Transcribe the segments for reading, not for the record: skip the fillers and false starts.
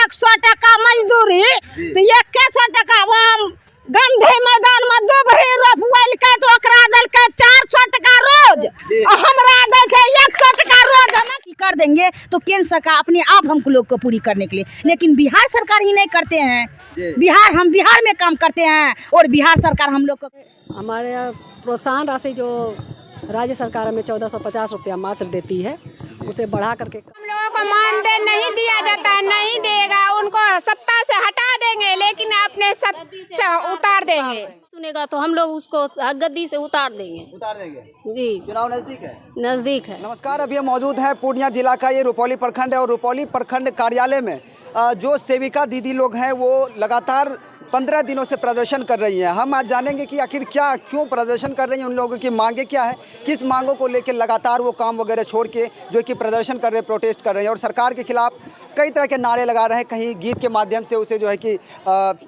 100 मजदूरी तो 100 वहाँ गांधी मैदान में दुबरी रोपवल के तो ओकरा दल के 400 रोज हमरा दल के 100 रोज हम कर देंगे तो केंद्र सरकार अपने आप हम लोग को पूरी करने के लिए, लेकिन बिहार सरकार ही नहीं करते हैं। हम बिहार में काम करते हैं और बिहार सरकार हम लोग को हमारे प्रोत्साहन राशि जो राज्य सरकार हमें 1450 रुपया मात्र देती है, उसे बढ़ा करके हम लोगों को मानदेय नहीं दिया जाता है, नहीं देगा, उनको सत्ता से हटा देंगे लेकिन अपने सब से उतार देंगे। सुनेगा तो हम लोग उसको गद्दी से उतार देंगे जी। चुनाव नजदीक है, नजदीक है। नमस्कार, अभी हम मौजूद है पूर्णिया जिला का ये रुपौली प्रखंड है और रुपौली प्रखंड कार्यालय में जो सेविका दीदी लोग हैं वो लगातार 15 दिनों से प्रदर्शन कर रही हैं। हम आज जानेंगे कि आखिर क्यों प्रदर्शन कर रही हैं, उन लोगों की मांगे क्या है, किस मांगों को लेकर लगातार वो काम वगैरह छोड़ के जो कि प्रदर्शन कर रहे हैं, प्रोटेस्ट कर रहे हैं और सरकार के खिलाफ कई तरह के नारे लगा रहे हैं। कहीं गीत के माध्यम से उसे जो है कि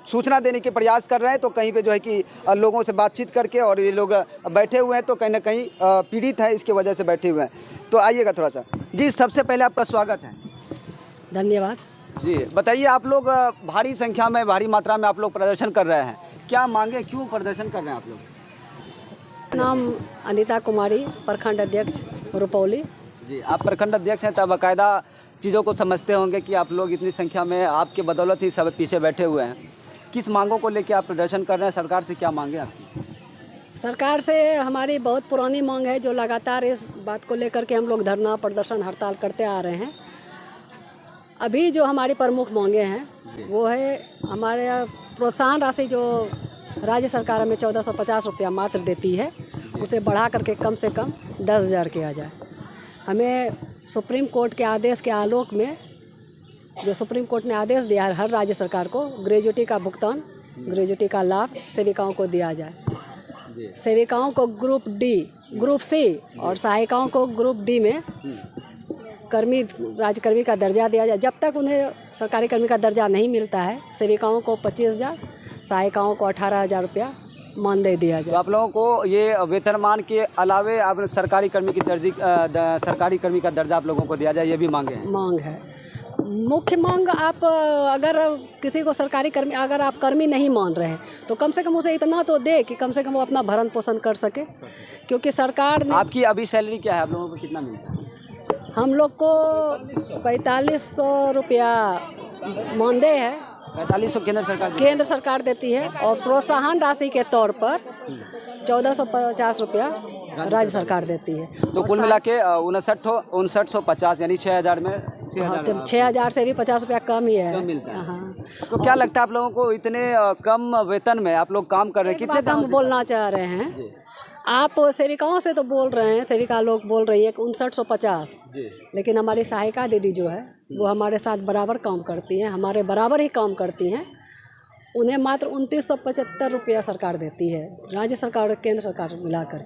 सूचना देने के प्रयास कर रहे हैं, तो कहीं पे जो है कि लोगों से बातचीत करके, और ये लोग बैठे हुए हैं तो कहीं ना कहीं पीड़ित है, इसकी वजह से बैठे हुए हैं। तो आइएगा थोड़ा सा जी, सबसे पहले आपका स्वागत है। धन्यवाद जी, बताइए, आप लोग भारी संख्या में, भारी मात्रा में आप लोग प्रदर्शन कर रहे हैं, क्या मांगे, क्यों प्रदर्शन कर रहे हैं आप लोग? नाम अनिता कुमारी, प्रखंड अध्यक्ष रुपौली। जी, आप प्रखंड अध्यक्ष हैं, तब बाकायदा चीज़ों को समझते होंगे कि आप लोग इतनी संख्या में आपके बदौलत ही सब पीछे बैठे हुए हैं। किस मांगों को लेकर आप प्रदर्शन कर रहे हैं, सरकार से क्या मांगे आपकी? सरकार से हमारी बहुत पुरानी मांग है, जो लगातार इस बात को लेकर के हम लोग धरना प्रदर्शन हड़ताल करते आ रहे हैं। अभी जो हमारी प्रमुख मांगे हैं वो है हमारे प्रोत्साहन राशि जो राज्य सरकार हमें 1450 रुपया मात्र देती है, उसे बढ़ा करके कम से कम 10,000 किया जाए। हमें सुप्रीम कोर्ट के आदेश के आलोक में, जो सुप्रीम कोर्ट ने आदेश दिया है हर राज्य सरकार को, ग्रेजुटी का भुगतान, ग्रेजुटी का लाभ सेविकाओं को दिया जाए। सेविकाओं को ग्रुप डी, ग्रुप सी और सहायिकाओं को ग्रुप डी में राज्यकर्मी का दर्जा दिया जाए। जब तक उन्हें सरकारी कर्मी का दर्जा नहीं मिलता है, सेविकाओं को 25,000, सहायिकाओं को 18,000 रुपया मानदेय दिया जाए। तो आप लोगों को ये वेतनमान के अलावे आप सरकारी कर्मी का दर्जा आप लोगों को दिया जाए, ये भी मांगे हैं? मांग है, मुख्य मांग। आप अगर किसी को सरकारी कर्मी, अगर आप कर्मी नहीं मान रहे हैं तो कम से कम उसे इतना तो दे कि कम से कम वो अपना भरण पोषण कर सके, क्योंकि सरकार ने। आपकी अभी सैलरी क्या है, आप लोगों को कितना मिलता है? हम लोग को 4500 रुपया मानदेय है। 4500 केंद्र सरकार देती है, और प्रोत्साहन राशि के तौर पर 1450 रुपया राज्य सरकार देती है। तो कुल मिला के 5950 यानी 6,000 में 6,000 से भी 50 रुपया कम ही है, कम मिलता है। हाँ। तो क्या लगता है आप लोगों को, इतने कम वेतन में आप लोग काम कर रहे हैं? कितने हम बोलना चाह रहे हैं, आप सेविकाओं से तो बोल रहे हैं, सेविका लोग बोल रही है 5950, लेकिन हमारी सहायिका दीदी जो है वो हमारे साथ बराबर काम करती हैं, हमारे बराबर ही काम करती हैं। उन्हें मात्र 2975 रुपया सरकार देती है, राज्य सरकार और केंद्र सरकार मिलाकर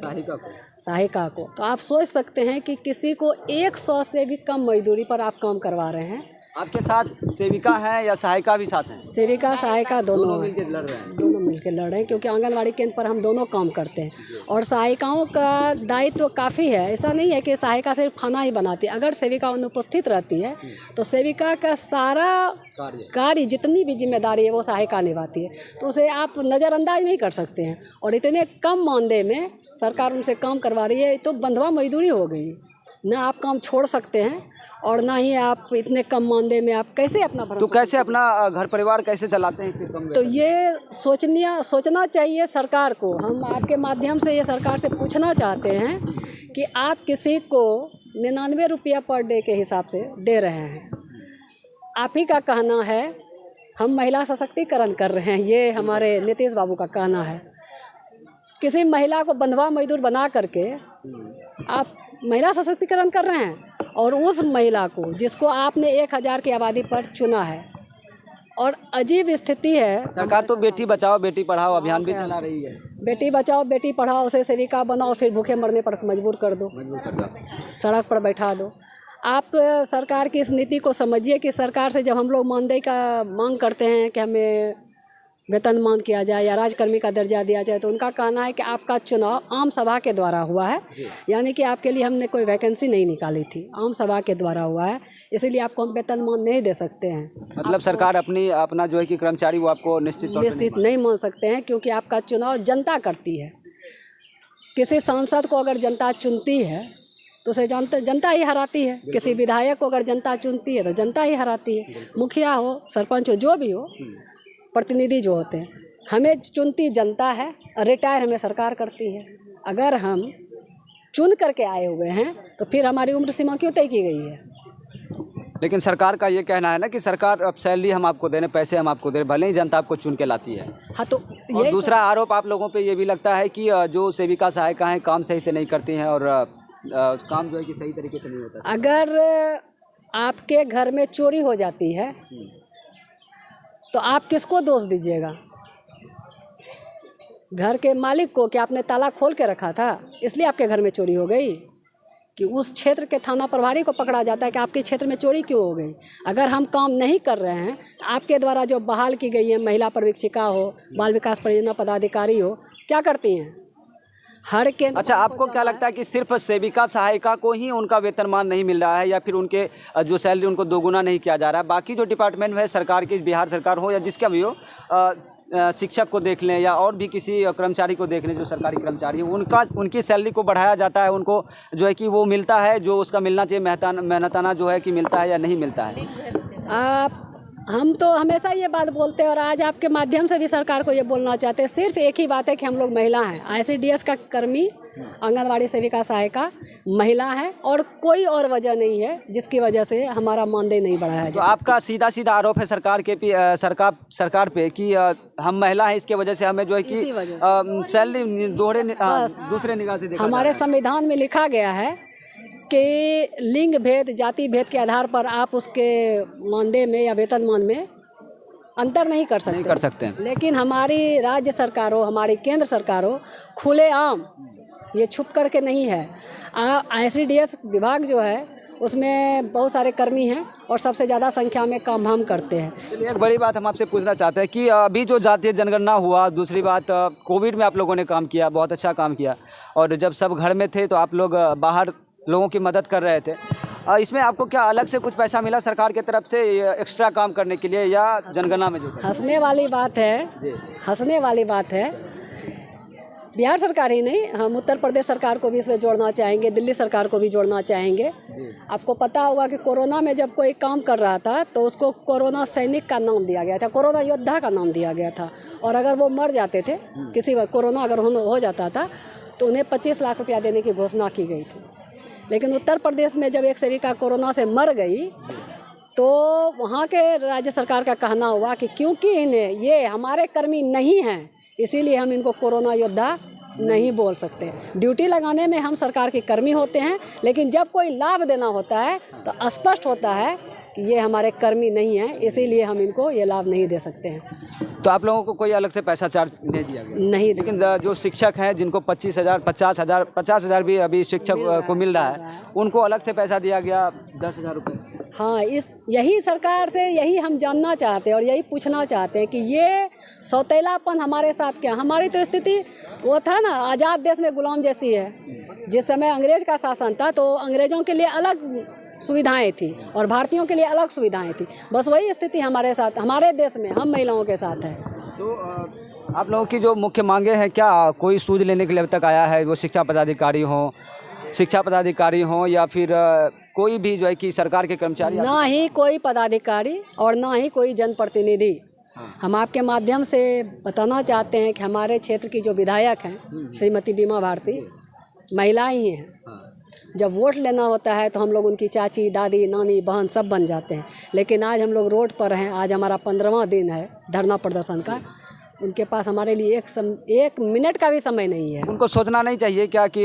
सहायिका को। तो आप सोच सकते हैं कि किसी को 100 से भी कम मजदूरी पर आप काम करवा रहे हैं। आपके साथ सेविका है या सहायिका भी साथ हैं? सेविका सहायिका दोनों मिलकर लड़ रहे हैं। दोनों मिलकर लड़ रहे हैं, क्योंकि आंगनवाड़ी केंद्र पर हम दोनों काम करते हैं। और सहायिकाओं का दायित्व तो काफ़ी है, ऐसा नहीं है कि सहायिका सिर्फ खाना ही बनाती है। अगर सेविका अनुपस्थित रहती है तो सेविका का सारा कार्य, जितनी भी जिम्मेदारी है वो सहायिका निभाती है, तो उसे आप नज़रअंदाज नहीं कर सकते हैं। और इतने कम मानदेय में सरकार उनसे काम करवा रही है, तो बंधुआ मजदूरी हो गई। ना आप काम छोड़ सकते हैं और ना ही आप इतने कम मानदेय में आप कैसे अपना भरण, तो कैसे अपना घर परिवार कैसे चलाते हैं? तो ये सोचना चाहिए सरकार को। हम आपके माध्यम से ये सरकार से पूछना चाहते हैं कि आप किसी को 99 रुपया पर डे के हिसाब से दे रहे हैं। आप ही का कहना है हम महिला सशक्तिकरण कर रहे हैं, ये हमारे नीतीश बाबू का कहना है। किसी महिला को बंधुआ मजदूर बना करके आप महिला सशक्तिकरण कर रहे हैं, और उस महिला को जिसको आपने 1000 की आबादी पर चुना है। और अजीब स्थिति है, सरकार तो बेटी बचाओ बेटी पढ़ाओ अभियान भी चला रही है। बेटी बचाओ बेटी पढ़ाओ, उसे सेविका बनाओ, फिर भूखे मरने पर मजबूर कर दो, सड़क पर बैठा दो। आप सरकार की इस नीति को समझिए कि सरकार से जब हम लोग मानदेय का मांग करते हैं कि हमें वेतनमान किया जाए या राजकर्मी का दर्जा दिया जाए, तो उनका कहना है कि आपका चुनाव आम सभा के द्वारा हुआ है, यानी कि आपके लिए हमने कोई वैकेंसी नहीं निकाली थी, आम सभा के द्वारा हुआ है, इसीलिए आपको हम वेतनमान नहीं दे सकते हैं। मतलब सरकार अपना जो है कि कर्मचारी वो आपको निश्चित नहीं मान सकते हैं, क्योंकि आपका चुनाव जनता करती है। किसी सांसद को अगर जनता चुनती है तो उसे जनता ही हराती है, किसी विधायक को अगर जनता चुनती है तो जनता ही हराती है। मुखिया हो, सरपंच हो, जो भी हो, प्रतिनिधि जो होते हैं, हमें चुनती जनता है और रिटायर हमें सरकार करती है। अगर हम चुन करके आए हुए हैं तो फिर हमारी उम्र सीमा क्यों तय की गई है? लेकिन सरकार का ये कहना है ना कि सरकार अब सैलरी हम आपको दे रहे, पैसे हम आपको दे रहे, भले ही जनता आपको चुन के लाती है। हाँ, तो और दूसरा आरोप आप लोगों पे ये भी लगता है कि जो सेविका सहायिका हैं काम सही से नहीं करती हैं और काम जो है कि सही तरीके से नहीं होता। अगर आपके घर में चोरी हो जाती है तो आप किसको दोष दीजिएगा? घर के मालिक को, कि आपने ताला खोल के रखा था इसलिए आपके घर में चोरी हो गई? कि उस क्षेत्र के थाना प्रभारी को पकड़ा जाता है कि आपके क्षेत्र में चोरी क्यों हो गई? अगर हम काम नहीं कर रहे हैं, आपके द्वारा जो बहाल की गई है, महिला पर्यवेक्षिका हो, बाल विकास परियोजना पदाधिकारी हो, क्या करती हैं? हर के अच्छा, आपको क्या लगता है कि सिर्फ सेविका सहायिका को ही उनका वेतनमान नहीं मिल रहा है या फिर उनके जो सैलरी उनको दोगुना नहीं किया जा रहा है? बाकी जो डिपार्टमेंट है सरकार की, बिहार सरकार हो या जिसका भी हो, शिक्षक को देख लें या और भी किसी कर्मचारी को देख लें, जो सरकारी कर्मचारी है उनकी सैलरी को बढ़ाया जाता है, उनको जो है कि वो मिलता है जो उसका मिलना चाहिए, मेहनताना जो है कि मिलता है या नहीं मिलता है? हम तो हमेशा ये बात बोलते हैं और आज आपके माध्यम से भी सरकार को ये बोलना चाहते हैं। सिर्फ एक ही बात है कि हम लोग महिला हैं, ICDS का कर्मी, आंगनवाड़ी सेविका सहायिका महिला है, और कोई और वजह नहीं है जिसकी वजह से हमारा मानदेय नहीं बढ़ाया जाए। तो आपका सीधा सीधा आरोप है सरकार पे कि हम महिला हैं, इसके वजह से हमें जो है कि सैलरी दूसरे निगाह से देखा। हमारे संविधान में लिखा गया है कि लिंग भेद, जाति भेद के आधार पर आप उसके मानदेय में या वेतनमान में अंतर नहीं कर सकते। लेकिन हमारी राज्य सरकार हो, हमारी केंद्र सरकार हो, खुलेआम, ये छुप करके नहीं है। ICDS विभाग जो है उसमें बहुत सारे कर्मी हैं और सबसे ज़्यादा संख्या में काम हम करते हैं। चलिए, एक बड़ी बात हम आपसे पूछना चाहते हैं कि अभी जो जातीय जनगणना हुआ, दूसरी बात कोविड में आप लोगों ने काम किया, बहुत अच्छा काम किया, और जब सब घर में थे तो आप लोग बाहर लोगों की मदद कर रहे थे। इसमें आपको क्या अलग से कुछ पैसा मिला सरकार की तरफ से एक्स्ट्रा काम करने के लिए या जनगणना में? जो हंसने वाली बात है, बिहार सरकार ही नहीं, हम उत्तर प्रदेश सरकार को भी इसमें जोड़ना चाहेंगे, दिल्ली सरकार को भी जोड़ना चाहेंगे। आपको पता होगा कि कोरोना में जब कोई काम कर रहा था तो उसको कोरोना सैनिक का नाम दिया गया था, कोरोना योद्धा का नाम दिया गया था, और अगर वो मर जाते थे, किसी कोरोना अगर हो जाता था तो उन्हें 25 लाख रुपया देने की घोषणा की गई थी। लेकिन उत्तर प्रदेश में जब एक सेविका कोरोना से मर गई तो वहाँ के राज्य सरकार का कहना हुआ कि क्योंकि ये हमारे कर्मी नहीं हैं, इसीलिए हम इनको कोरोना योद्धा नहीं बोल सकते। ड्यूटी लगाने में हम सरकार के कर्मी होते हैं, लेकिन जब कोई लाभ देना होता है तो स्पष्ट होता है कि ये हमारे कर्मी नहीं हैं, इसीलिए हम इनको ये लाभ नहीं दे सकते हैं। तो आप लोगों को कोई अलग से पैसा चार्ज नहीं दिया गया? नहीं। लेकिन जो शिक्षक हैं जिनको 25,000 50,000 भी अभी शिक्षक को मिल रहा है, उनको अलग से पैसा दिया गया 10,000 रुपये। हाँ, यही सरकार से यही हम जानना चाहते हैं और यही पूछना चाहते हैं कि ये सौतेलापन हमारे साथ क्या? हमारी तो स्थिति वो था ना, आज़ाद देश में गुलाम जैसी है। जिस समय अंग्रेज का शासन था तो अंग्रेज़ों के लिए अलग सुविधाएं थी और भारतीयों के लिए अलग सुविधाएं थी। बस वही स्थिति हमारे साथ, हमारे देश में हम महिलाओं के साथ है। तो आप लोगों की जो मुख्य मांगे हैं, क्या कोई सूझ लेने के लिए अब तक आया है? वो शिक्षा पदाधिकारी हों या फिर कोई भी जो है कि सरकार के कर्मचारी? ना ही कोई पदाधिकारी और ना ही कोई जनप्रतिनिधि। हम आपके माध्यम से बताना चाहते हैं कि हमारे क्षेत्र की जो विधायक हैं श्रीमती बीमा भारती, महिला ही हैं। जब वोट लेना होता है तो हम लोग उनकी चाची, दादी, नानी, बहन सब बन जाते हैं। लेकिन आज हम लोग रोड पर हैं, आज हमारा 15वां दिन है धरना प्रदर्शन का। उनके पास हमारे लिए एक मिनट का भी समय नहीं है। उनको सोचना नहीं चाहिए क्या कि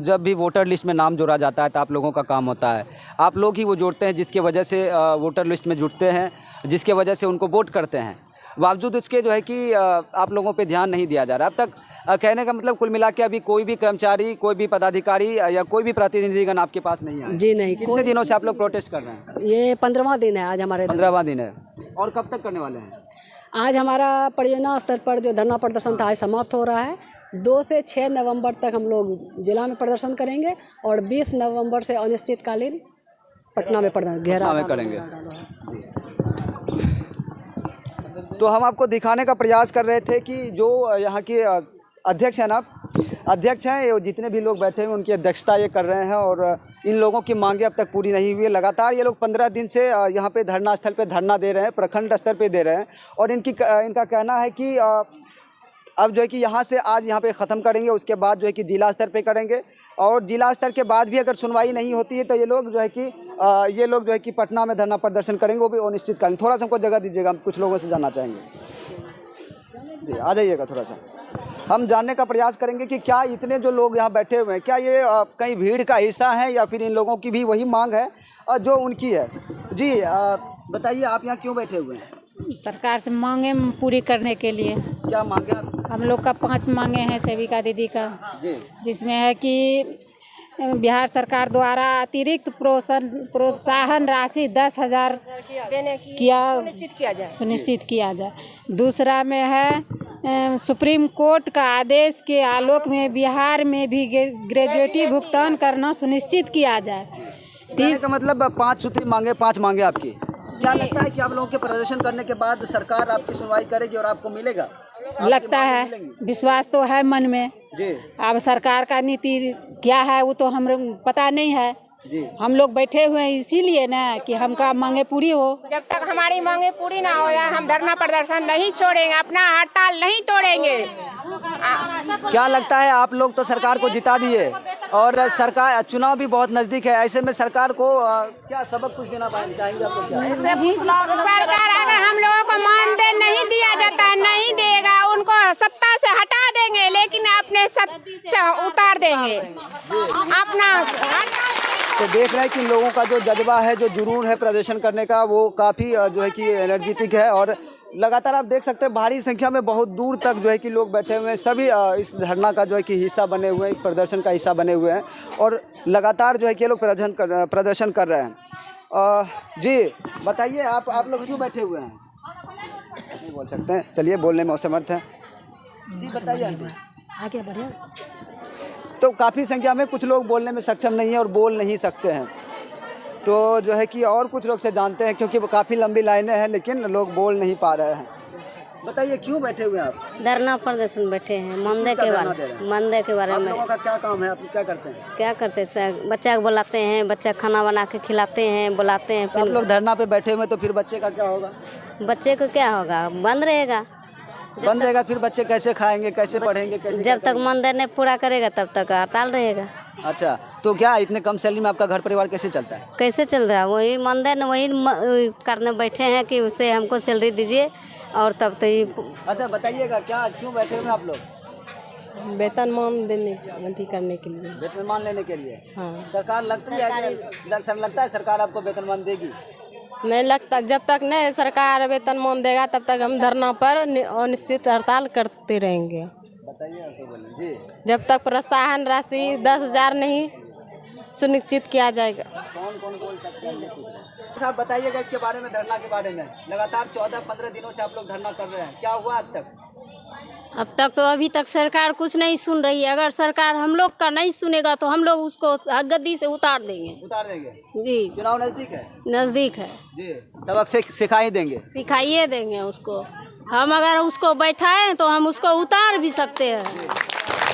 जब भी वोटर लिस्ट में नाम जोड़ा जाता है तो आप लोगों का काम होता है, आप लोग ही वो जोड़ते हैं जिसकी वजह से वोटर लिस्ट में जुड़ते हैं, जिसके वजह से उनको वोट करते हैं। बावजूद इसके जो है कि आप लोगों पे ध्यान नहीं दिया जा रहा। अब तक कहने का मतलब कुल मिला के अभी कोई भी कर्मचारी, कोई भी पदाधिकारी या कोई भी प्रतिनिधिगण आपके पास नहीं है? जी नहीं। कितने दिनों से आप लोग प्रोटेस्ट कर रहे हैं? ये 15वां दिन है आज हमारे। 15वां दिन है। और कब तक करने वाले हैं? आज हमारा परियोजना स्तर पर जो धरना प्रदर्शन था आज समाप्त हो रहा है। 2 से 6 नवंबर तक हम लोग जिला में प्रदर्शन करेंगे और 20 नवंबर से अनिश्चितकालीन पटना में घेराव करेंगे। तो हम आपको दिखाने का प्रयास कर रहे थे कि जो यहाँ के अध्यक्ष हैं ना, अध्यक्ष हैं, जितने भी लोग बैठे हैं उनकी अध्यक्षता ये कर रहे हैं और इन लोगों की मांगें अब तक पूरी नहीं हुई है। लगातार ये लोग 15 दिन से यहाँ पे धरना स्थल पे धरना दे रहे हैं, प्रखंड स्तर पे दे रहे हैं और इनका कहना है कि अब जो है कि यहाँ से आज यहाँ पे ख़त्म करेंगे, उसके बाद जो है कि जिला स्तर पे करेंगे और जिला स्तर के बाद भी अगर सुनवाई नहीं होती है तो ये लोग जो है कि पटना में धरना प्रदर्शन करेंगे, वो भी अनिश्चितकालीन। थोड़ा सा हमको जगह दीजिएगा, हम कुछ लोगों से जानना चाहेंगे। आ जाइएगा थोड़ा सा, हम जानने का प्रयास करेंगे कि क्या इतने जो लोग यहाँ बैठे हुए हैं क्या ये कहीं भीड़ का हिस्सा है या फिर इन लोगों की भी वही मांग है जो उनकी है। जी बताइए, आप यहाँ क्यों बैठे हुए हैं? सरकार से मांगे पूरी करने के लिए। क्या मांगे आप? हम लोग का 5 मांगे हैं सेविका दीदी का, जिसमें है कि बिहार सरकार द्वारा अतिरिक्त प्रोत्साहन राशि 10,000 सुनिश्चित किया जाए। दूसरा में है सुप्रीम कोर्ट का आदेश के आलोक में बिहार में भी ग्रेजुएटी भुगतान करना सुनिश्चित किया जाए। का मतलब 5 सूत्री मांगे, 5 मांगे आपकी। क्या लगता है कि आप लोगों के प्रदर्शन करने के बाद सरकार आपकी सुनवाई करेगी और आपको मिलेगा? लगता है, विश्वास तो है मन में जी। अब सरकार का नीति क्या है वो तो हम पता नहीं है जी। हम लोग बैठे हुए हैं इसीलिए ना कि हमका मांगे पूरी हो। जब तक हमारी मांगे पूरी ना हो जाए हम धरना प्रदर्शन नहीं छोड़ेंगे, अपना हड़ताल नहीं तोड़ेंगे। क्या लगता है, आप लोग तो सरकार को जिता दिए और सरकार चुनाव भी बहुत नजदीक है, ऐसे में सरकार को क्या सबक कुछ देना चाहेंगे आप लोग? सरकार अगर हम लोगों को मानदेय नहीं दिया जाता है, नहीं देगा, उनको सत्ता से हटा देंगे लेकिन अपने सत्ता से उतार देंगे अपना। तो देख रहे हैं कि लोगों का जो जज्बा है, जो जुनून है प्रदर्शन करने का, वो काफ़ी जो है कि एनर्जेटिक है और लगातार आप देख सकते हैं भारी संख्या में बहुत दूर तक जो है कि लोग बैठे हुए हैं। सभी इस धरना का जो है कि हिस्सा बने हुए हैं, प्रदर्शन का हिस्सा बने हुए हैं और लगातार जो है कि ये लोग प्रदर्शन कर रहे हैं। जी बताइए, आप लोग क्यों बैठे हुए हैं? नहीं बोल सकते हैं, चलिए बोलने में असमर्थ हैं। जी बताइए, आगे बढ़े। तो काफ़ी संख्या में कुछ लोग बोलने में सक्षम नहीं है और बोल नहीं सकते हैं, तो जो है कि और कुछ लोग से जानते हैं क्योंकि काफ़ी लंबी लाइनें हैं लेकिन लोग बोल नहीं पा रहे हैं। बताइए क्यों बैठे हुए हैं आप? धरना प्रदर्शन बैठे हैं मंदिर के बारे में। आप लोगों का क्या काम है, आप क्या करते हैं? क्या करते हैं? बच्चा को बुलाते हैं, बच्चा खाना बना के खिलाते हैं, बुलाते हैं। आप लोग धरना पे बैठे हुए तो फिर बच्चे का क्या होगा? बच्चे को क्या होगा? बंद रहेगा। बंद रहेगा, फिर बच्चे कैसे खाएंगे, कैसे पढ़ेंगे, कैसे? जब तक मंदिर नहीं पूरा करेगा तब तक हड़ताल रहेगा। अच्छा, तो क्या इतने कम सैलरी में आपका घर परिवार कैसे चलता है? कैसे चल रहा है? वही मंदिर ने वही करने बैठे हैं कि उसे हमको सैलरी दीजिए और तब तो ये। अच्छा बताइएगा, क्या क्यों बैठे हुए आप लोग? वेतनमान देने करने के लिए। वेतनमान लेने के लिए? हाँ। सरकार लगता है सरकार आपको वेतनमान देगी? नहीं लगता, जब तक नहीं सरकार वेतनमान देगा तब तक हम धरना पर अनिश्चित हड़ताल करते रहेंगे। बताइए जब तक प्रोत्साहन राशि 10,000 नहीं सुनिश्चित किया जाएगा। कौन बोल सकते हैं? आप बताइएगा इसके बारे में, धरना के बारे में। लगातार 14-15 दिनों से आप लोग धरना कर रहे हैं, क्या हुआ अब तक? अब तक तो अभी तक सरकार कुछ नहीं सुन रही है। अगर सरकार हम लोग का नहीं सुनेगा तो हम लोग उसको गद्दी से उतार देंगे। जी। चुनाव नजदीक है? नजदीक है जी। सबक सिखाई देंगे? सिखाइए देंगे उसको। हम अगर उसको बैठाएं तो हम उसको उतार भी सकते हैं।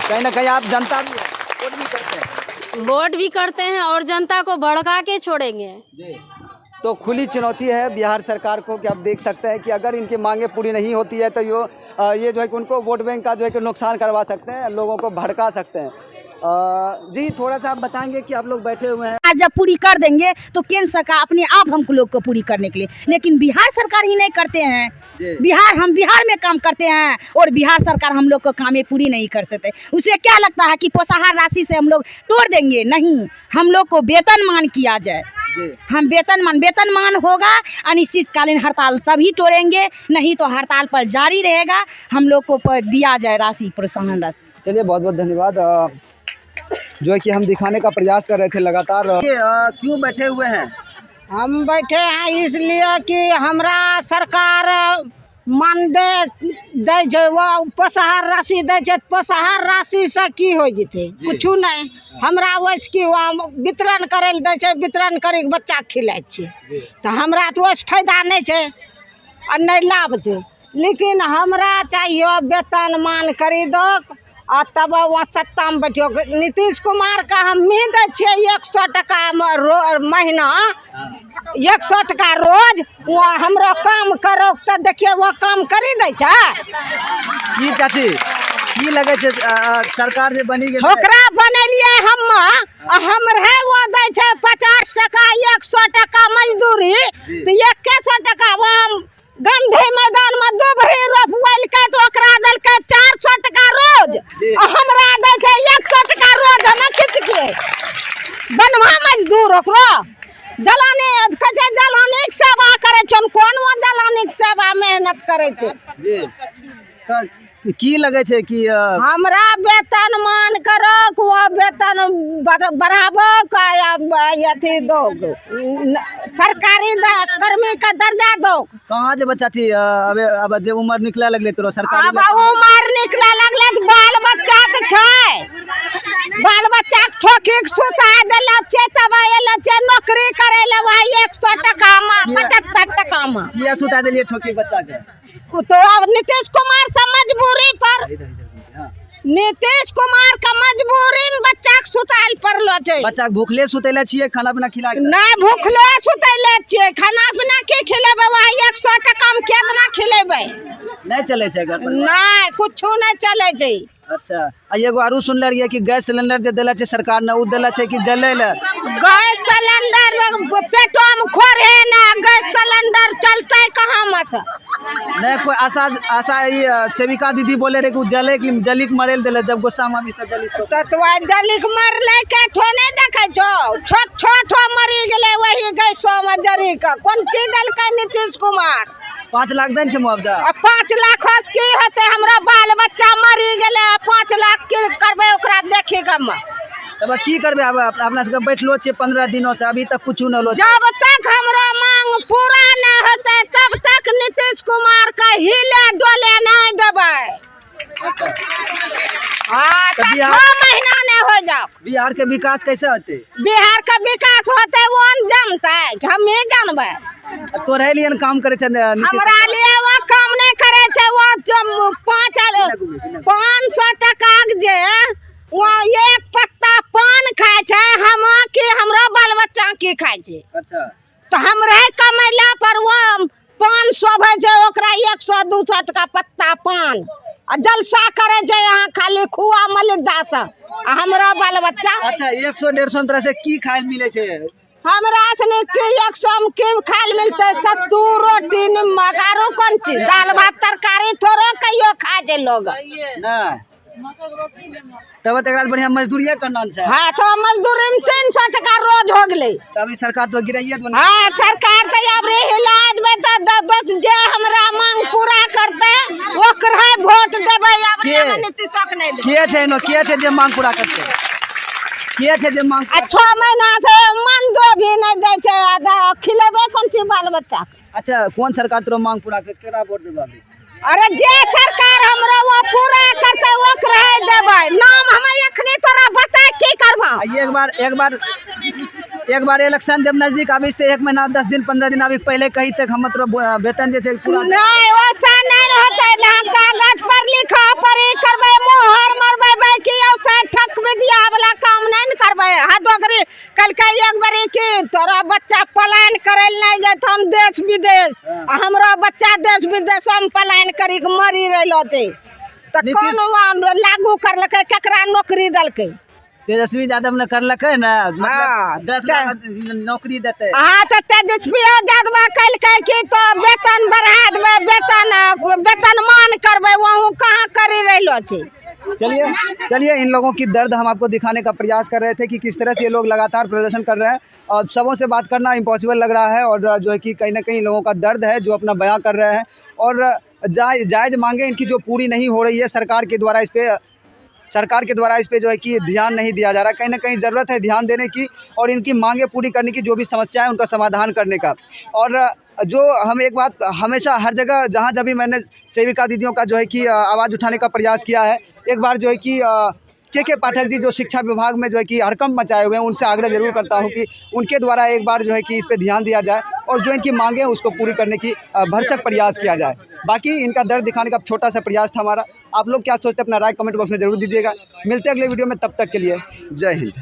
कहीं ना कहीं आप जनता भी वोट भी करते हैं? वोट भी करते हैं और जनता को भड़का के छोड़ेंगे जी। तो खुली चुनौती है बिहार सरकार को कि आप देख सकते हैं कि अगर इनकी मांगे पूरी नहीं होती है तो ये जो है कि उनको वोट बैंक का जो है कि नुकसान करवा सकते हैं, लोगों को भड़का सकते हैं। जी थोड़ा सा आप बताएंगे कि आप लोग बैठे हुए हैं, जब पूरी कर देंगे तो केंद्र सरकार अपने आप हम लोग को पूरी करने के लिए, लेकिन बिहार सरकार ही नहीं करते हैं। हम बिहार में काम करते हैं और बिहार सरकार हम लोग को कामें पूरी नहीं कर सकते। उसे क्या लगता है कि प्रोत्साहन राशि से हम लोग तोड़ देंगे? नहीं, हम लोग को वेतनमान किया जाए। हम वेतनमान होगा, अनिश्चितकालीन हड़ताल तभी तोड़ेंगे, नहीं तो हड़ताल पर जारी रहेगा। हम लोग को दिया जाए राशि, प्रोत्साहन राशि। चलिए बहुत बहुत धन्यवाद। जो है कि हम दिखाने का प्रयास कर रहे थे लगातार। क्यों बैठे हुए हैं? हम बैठे हैं इसलिए कि हमरा सरकार मानदेय दै छै वो पोषाहार राशि दै छै पोषाहार राशि से की हो जेतै कुछ नहीं हमरा वैसे की वितरण करे दै छै वितरण करी के बच्चा खिलाय छियै तो हमरा तो वैसे फायदा नहीं छै और नहीं लाभ छै लेकिन हमरा चाहिए वेतन मान करी दो और तब वहाँ सत्ता में बैठियो नीतीश कुमार का हम ही दै छियै 100 टका महीना 100 टका रोज वो हमरो काम करो तो देखिए वो काम करी दै छै की चाची की लगे छै सरकार जे बनी गेल ओकरा बनेलिए हम रहे वो दै छै 50 टका 100 टका मजदूरी तो 100 टका वहाँ गांधी मैदान में दुबरी रोपवैल के तो ओकरा देलकै 400 टका रोज हमरा दै छै 100 टका रोज हमें खींच के बनवा मजदूर ओकरो जलानी कहे जलानी के सेवा करे छन कोन वो जलानी के सेवा मेहनत करे छै जी तो की लगे छै कि हमरा वेतन मान करो वो वेतन बढ़ाबो अथी दो सरकारी कर्मी का दर्जा दो कहाँ जे बच्चा छी अब जे उम्र निकले लगले तो सरकारी अब उम्र निकले लगले तो बाल बच्चा तो छै बाल बच्चा ठोकी के सुता देले छै तब एले छै नौकरी करे ले वही 100 टका में 75 टका में किया सुता देलिए ठोकी बच्चा के तो अब नीतीश कुमार से मजबूरी पर नीतीश कुमार का मजबूरी में बच्चा के सुताल पड़लो छै बच्चा भूखले सुतेले छिए खाना पीना खिला के नहीं भूखले सुतेले छिए खाना पीना के खिलेबे वही 100 टका में केतना खिलेबे नहीं चले छै घर पर नहीं कुछो नहीं चले छै अच्छा आ एगो आरू सुनले रहिए कि गैस सिलेंडर जे देला छै सरकार ने उ देला छै कि जले ले गैस सिलेंडर पेटो में खोरे ना गैस सिलेंडर चलते कहां में से नहीं कोई आशा ये सेविका दीदी बोले रहे कि जलिक मरेल देले जब गुस्सा में आबिस त जलिस तो जलिक मरले के ठो नहीं देखे छो छोट छोट मरी गेले वही गैसो में जरी का कोन चीज देलकै नीतीश कुमार 5 लाख देन छै मुआवजा 5 लाख की होते हमरा बाल बच्चा मरी गेले 5 लाख की करबे ओकरा देखे गम तब की करबे अब अपना सब बैठलो छे 15 दिनों से अभी तक कुछ न लो जब तक हमरा मांग पूरा न होते तब तक नीतीश कुमार का हिले डोले नहीं देबे हां तो 6 महीना नहीं हो जाओ बिहार के विकास कैसे होते बिहार का विकास होते वो जानते हम ही जानबे तोरे लिए काम करे छै हमरा लिए वो काम नहीं करे छै वो 500 टका जे वो एक पत्ता पान खाय छै हम की हमरो बाल बच्चा की खाय छै अच्छा तो हम रहे कमैला पर वो 500 भे छै ओकरा 100 200 टका पत्ता पान आ जलसा करे छै यहाँ खाली खुआ मलिदा से हमरा बाल बच्चा अच्छा 100 150 तरह से की खाय मिले छै हमरा सने के 100 में की खाय मिलते सत्तू रोटी नमक आरो कोन चीज दाल भात तरकारी थोड़ो कहियो खा जे लोग ना तब तक बढ़िया मजदूरिया करना छै हाँ तो मजदूरी में 300 टका रोज हो गेले तब सरकार तो गिराइए तो हाँ सरकार तो अब रे हिला देबे तो बस जे हमरा मांग पूरा करते ओकरा वोट देबे अब रे नीतीश के नहीं देबे के छै नो के छै जे मांग पूरा करते के छै जे मांग 6 महीना से मंदो भी नहीं दे छै आधा खिलेबे कोन ची बाल बच्चा अच्छा कौन सरकार तोरो मांग पूरा कर केरा वोट देबे अभी अरे जे सरकार हमरा वो पूरा करते ओकरा देबे नाम हम एखनी तोरा बता की करबा एक बार इलेक्शन जब नजदीक आबी तो 1 महीना 10 दिन 15 दिन आबी पहले कही तक हम मतलब वेतन जे छै पूरा नहीं वैसा नहीं होते ना कागज पर लिखा परी करबे मोहर मरबे कि औसे ठक विद्या वाला काम नहीं करबे हादोगरी कल के एक बारी की तोरा बच्चा पलायन करे नहीं जथन देश विदेश हमरा बच्चा देश विदेश में पलायन करी के मरी रहलो छै त कोन लागू करलकै केकरा नौकरी दलकै तेजस्वी यादव ने करलकै ना मतलब 10 लाख नौकरी देते हां त तेजस्वी यादव कलकै कि तो वेतन बढ़ा देबे वेतनमान करबे वहु कहां करी रहलो छै चलिए इन लोगों की दर्द हम आपको दिखाने का प्रयास कर रहे थे कि किस तरह से ये लोग लगातार प्रदर्शन कर रहे हैं और सबों से बात करना इम्पॉसिबल लग रहा है और जो है कि कहीं ना कहीं लोगों का दर्द है जो अपना बयां कर रहे हैं और जायज़ मांगे इनकी जो पूरी नहीं हो रही है सरकार के द्वारा इस पे जो है कि ध्यान नहीं दिया जा रहा। कहीं ना कहीं ज़रूरत है ध्यान देने की और इनकी मांगे पूरी करने की, जो भी समस्या है उनका समाधान करने का। और जो हम एक बात हमेशा हर जगह जहाँ जब भी मैंने सेविका दीदियों का जो है कि आवाज़ उठाने का प्रयास किया है, एक बार जो है कि के पाठक जी जो शिक्षा विभाग में जो है कि हड़कंप मचाए हुए हैं, उनसे आग्रह जरूर करता हूं कि उनके द्वारा एक बार जो है कि इस पे ध्यान दिया जाए और जो इनकी मांगे हैं उसको पूरी करने की भरसक प्रयास किया जाए। बाकी इनका दर्द दिखाने का छोटा सा प्रयास था हमारा। आप लोग क्या सोचते हैं अपना राय कमेंट बॉक्स में जरूर दीजिएगा। मिलते हैं अगले वीडियो में, तब तक के लिए जय हिंद।